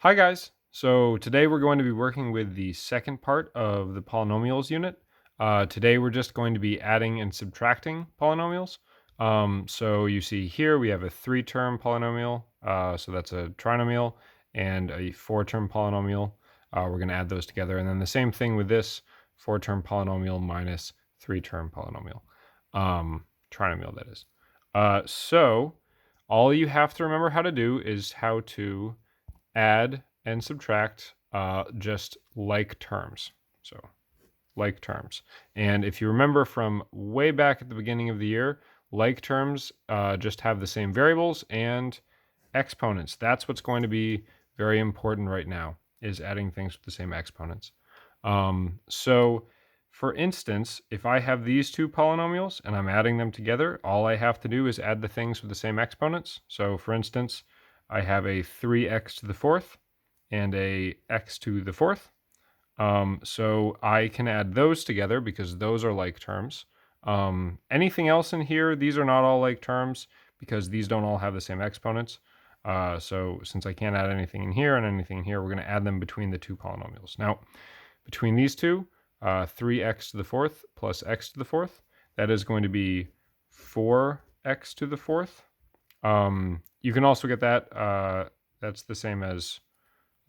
Hi guys! So today we're going to be working with the second part of the polynomials unit. Today we're just going to be adding and subtracting polynomials. So you see here we have a 3-term polynomial, so that's a trinomial, and a 4-term polynomial. We're going to add those together, and then the same thing with this 4-term polynomial minus 3-term polynomial. Trinomial, that is. So all you have to remember how to do is how to add and subtract just like terms. So like terms. And if you remember from way back at the beginning of the year, like terms just have the same variables and exponents. That's what's going to be very important right now, is adding things with the same exponents. So for instance, if I have these two polynomials and I'm adding them together, all I have to do is add the things with the same exponents. So for instance, I have a 3x to the fourth and a x to the fourth. So I can add those together because those are like terms. Anything else in here, these are not all like terms because these don't all have the same exponents. So since I can't add anything in here and anything in here, we're going to add them between the two polynomials. Now, between these two, 3x to the fourth plus x to the fourth, that is going to be 4x to the fourth. You can also get that, that's the same as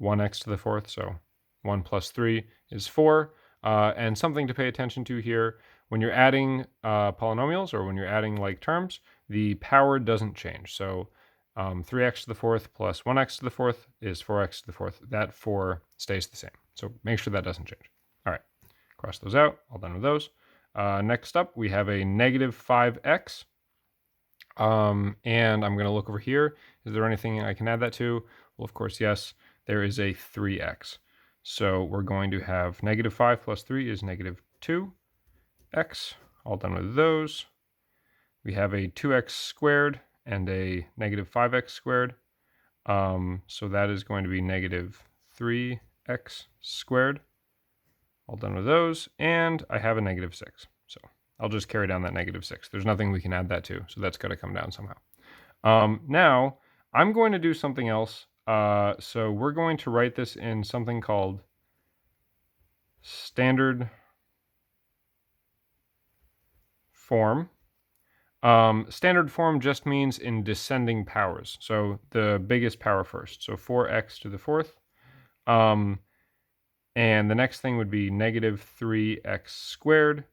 1x to the fourth, so 1 plus 3 is 4. And something to pay attention to here, when you're adding polynomials or when you're adding like terms, the power doesn't change. So 3x to the fourth plus 1x to the fourth is 4x to the fourth. That 4 stays the same. So make sure that doesn't change. All right, cross those out, all done with those. Next up, we have a negative 5x. And I'm going to look over here. Is there anything I can add that to? Well, of course, yes, there is a 3x. So we're going to have negative 5 plus 3 is negative 2x. All done with those. We have a 2x squared and a negative 5x squared. So that is going to be negative 3x squared. All done with those. And I have a negative 6. So I'll just carry down that negative 6. There's nothing we can add that to, so that's got to come down somehow. Now, I'm going to do something else. So we're going to write this in something called standard form. Standard form just means in descending powers. So the biggest power first. So 4x to the fourth. And the next thing would be negative 3x squared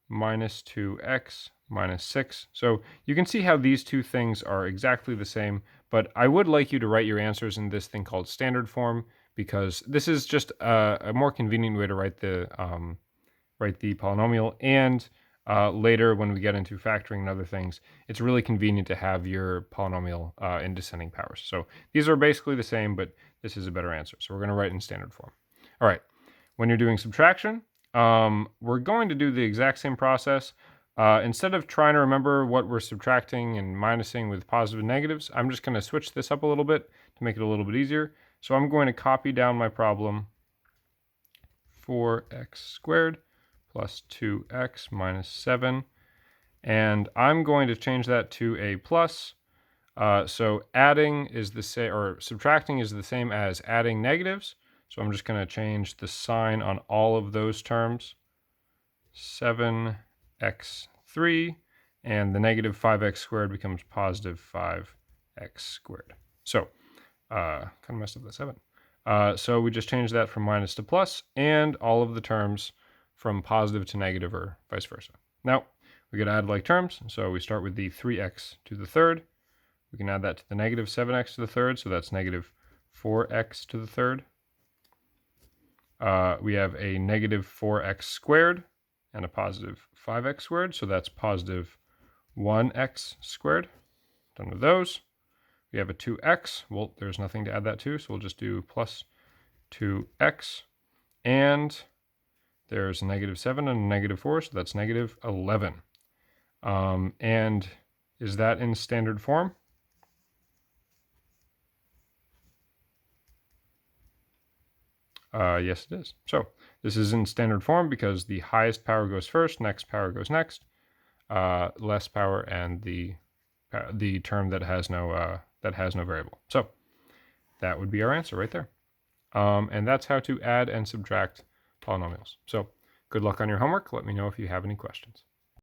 minus 2x minus 6. So you can see how these two things are exactly the same, but I would like you to write your answers in this thing called standard form, because this is just a more convenient way to write the polynomial. And later, when we get into factoring and other things, it's really convenient to have your polynomial in descending powers. So these are basically the same, but this is a better answer. So we're going to write in standard form. All right. When you're doing subtraction, we're going to do the exact same process. Instead of trying to remember what we're subtracting and minusing with positive and negatives, I'm just going to switch this up a little bit to make it a little bit easier. So I'm going to copy down my problem, 4x squared plus 2x minus 7. And I'm going to change that to a plus. So adding is the same, or subtracting is the same as adding negatives. So I'm just going to change the sign on all of those terms. 7x3, and the negative 5x squared becomes positive 5x squared. So, kind of messed up the 7. So we just changed that from minus to plus, and all of the terms from positive to negative or vice versa. Now, we could add like terms. So we start with the 3x to the third. We can add that to the negative 7x to the third, so that's negative 4x to the third. We have a negative 4x squared and a positive 5x squared, so that's positive 1x squared. Done with those. We have a 2x. Well, there's nothing to add that to, so we'll just do plus 2x. And there's a negative 7 and a negative 4, so that's negative 11. And is that in standard form? Yes, it is. So this is in standard form because the highest power goes first, next power goes next, less power, and the term that has no variable. So that would be our answer right there. And that's how to add and subtract polynomials. So good luck on your homework. Let me know if you have any questions.